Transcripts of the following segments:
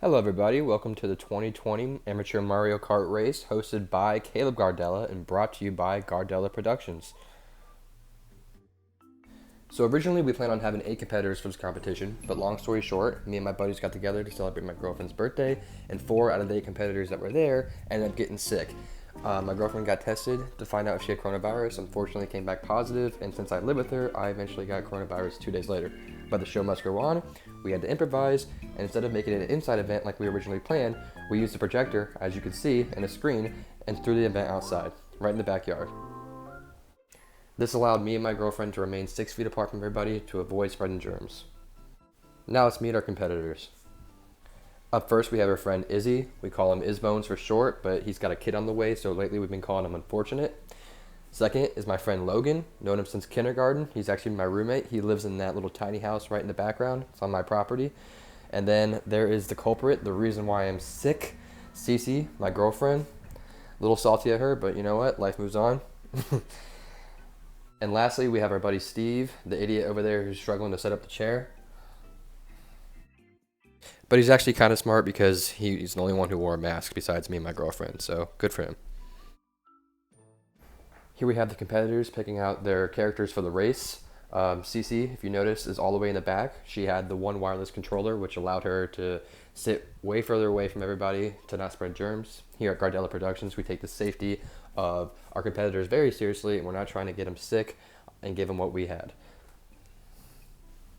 Hello everybody, welcome to the 2020 Amateur Mario Kart race hosted by Caleb Gardella and brought to you by Gardella Productions. So originally we planned on having 8 competitors for this competition, but long story short, me and my buddies got together to celebrate my girlfriend's birthday, and 4 out of the 8 competitors that were there ended up getting sick. My girlfriend got tested to find out if she had coronavirus, unfortunately came back positive, and since I live with her, I eventually got coronavirus 2 days later. But the show must go on, we had to improvise, and instead of making it an inside event like we originally planned, we used a projector, as you can see, and a screen, and threw the event outside, right in the backyard. This allowed me and my girlfriend to remain 6 feet apart from everybody to avoid spreading germs. Now let's meet our competitors. Up first we have our friend Izzy. We call him Izbones for short, but he's got a kid on the way, so lately we've been calling him Unfortunate. Second is my friend Logan. Known him since kindergarten. He's actually my roommate. He lives in that little tiny house right in the background. It's on my property. And then there is the culprit, the reason why I'm sick, Cece, my girlfriend. A little salty at her, but you know what? Life moves on. And lastly, we have our buddy Steve, the idiot over there who's struggling to set up the chair. But he's actually kind of smart because he's the only one who wore a mask besides me and my girlfriend, so good for him. Here we have the competitors picking out their characters for the race. Cece, if you notice, is all the way in the back. She had the one wireless controller, which allowed her to sit way further away from everybody to not spread germs. Here at Gardella Productions, we take the safety of our competitors very seriously, and we're not trying to get them sick and give them what we had.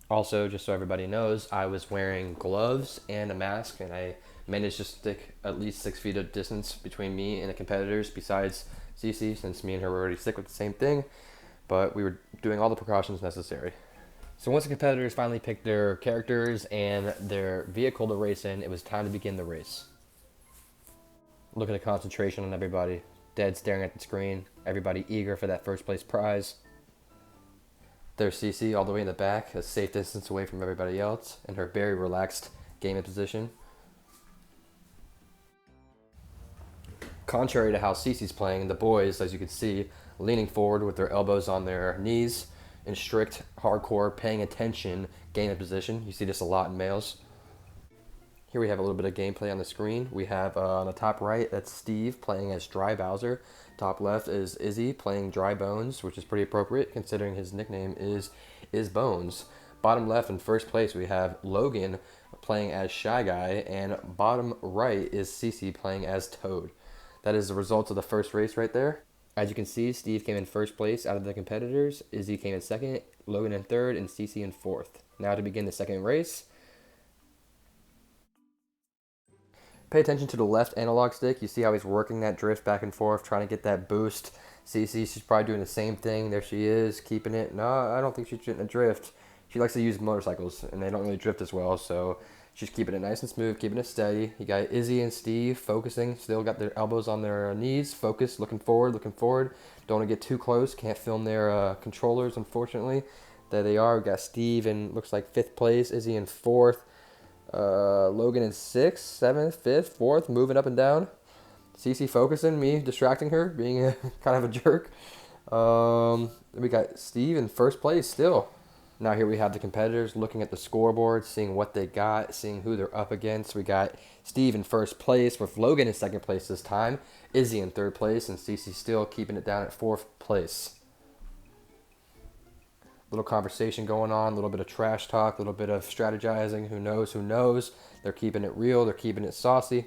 Also, just so everybody knows, I was wearing gloves and a mask, and I managed to stick at least 6 feet of distance between me and the competitors, besides Cece, since me and her were already sick with the same thing, but we were doing all the precautions necessary. So once the competitors finally picked their characters and their vehicle to race in, it was time to begin the race. Look at the concentration on everybody, dead staring at the screen, everybody eager for that first place prize. There's Cece all the way in the back, a safe distance away from everybody else, in her very relaxed gaming position. Contrary to how Cece's playing, the boys, as you can see, leaning forward with their elbows on their knees in strict, hardcore, paying attention gaming position. You see this a lot in males. Here we have a little bit of gameplay on the screen. We have on the top right, that's Steve playing as Dry Bowser. Top left is Izzy playing Dry Bones, which is pretty appropriate considering his nickname is Bones. Bottom left in first place we have Logan playing as Shy Guy, and bottom right is Cece playing as Toad. That is the result of the first race right there. As you can see, Steve came in first place out of the competitors, Izzy came in second, Logan in third, and Cece in fourth. Now to begin the second race. Pay attention to the left analog stick. You see how he's working that drift back and forth, trying to get that boost. Cece, she's probably doing the same thing. There she is, keeping it. No, I don't think she's getting a drift. She likes to use motorcycles, and they don't really drift as well, so she's keeping it nice and smooth, keeping it steady. You got Izzy and Steve focusing, still got their elbows on their knees, focused, looking forward, looking forward. Don't want to get too close, can't film their controllers, unfortunately. There they are. We got Steve in, looks like 5th place, Izzy in 4th. Logan in 6th, 7th, 5th, 4th, moving up and down. Cece focusing, me distracting her, being kind of a jerk. We got Steve in 1st place still. Now here we have the competitors looking at the scoreboard, seeing what they got, seeing who they're up against. We got Steve in 1st place with Logan in 2nd place this time. Izzy in 3rd place, and Cece still keeping it down at 4th place. Little conversation going on, a little bit of trash talk, a little bit of strategizing. Who knows? Who knows? They're keeping it real. They're keeping it saucy.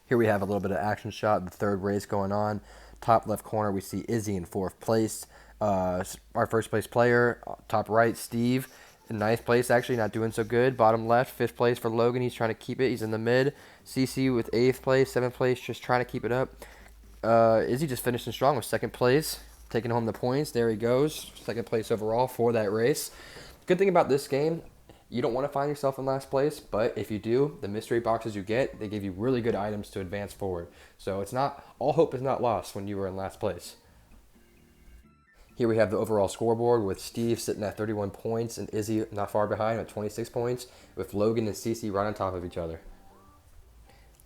Here we have a little bit of action shot. The 3rd race going on. Top left corner, we see Izzy in 4th place. Our 1st place player. Top right, Steve in 9th place. Actually, not doing so good. Bottom left, 5th place for Logan. He's trying to keep it. He's in the mid. CC with 8th place, 7th place, just trying to keep it up. Izzy just finishing strong with 2nd place. Taking home the points. There he goes. 2nd place overall for that race. Good thing about this game, you don't want to find yourself in last place, but if you do, the mystery boxes you get, they give you really good items to advance forward. So it's not, all hope is not lost when you were in last place. Here we have the overall scoreboard with Steve sitting at 31 points and Izzy not far behind at 26 points, with Logan and Cece right on top of each other.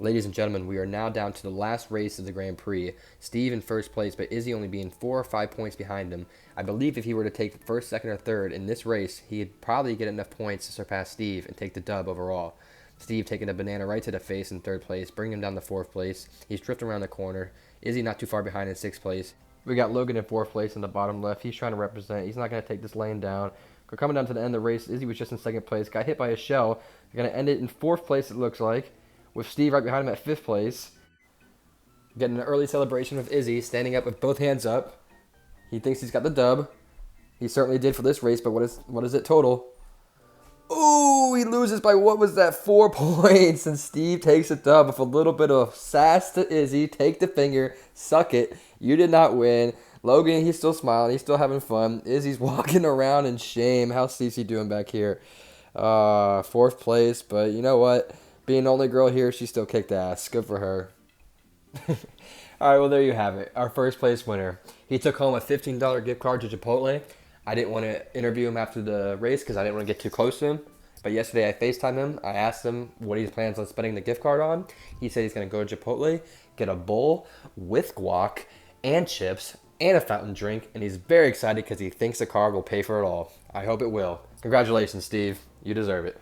Ladies and gentlemen, we are now down to the last race of the Grand Prix. Steve in first place, but Izzy only being 4 or 5 points behind him. I believe if he were to take first, second, or third in this race, he'd probably get enough points to surpass Steve and take the dub overall. Steve taking a banana right to the face in third place, bringing him down to fourth place. He's drifting around the corner. Izzy not too far behind in sixth place. We got Logan in fourth place in the bottom left. He's trying to represent. He's not going to take this lane down. We're coming down to the end of the race. Izzy was just in second place. Got hit by a shell. They're going to end it in fourth place, it looks like, with Steve right behind him at fifth place. Getting an early celebration with Izzy, standing up with both hands up. He thinks he's got the dub. He certainly did for this race, but what is it total? Ooh, he loses by, what was that, 4 points, and Steve takes a dub with a little bit of sass to Izzy. Take the finger, suck it. You did not win. Logan, he's still smiling. He's still having fun. Izzy's walking around in shame. How's Cece doing back here? Fourth place, but you know what? Being the only girl here, she still kicked ass. Good for her. All right, well, there you have it. Our first place winner. He took home a $15 gift card to Chipotle. I didn't want to interview him after the race because I didn't want to get too close to him. But yesterday I FaceTimed him. I asked him what he plans on spending the gift card on. He said he's going to go to Chipotle, get a bowl with guac and chips and a fountain drink. And he's very excited because he thinks the card will pay for it all. I hope it will. Congratulations, Steve. You deserve it.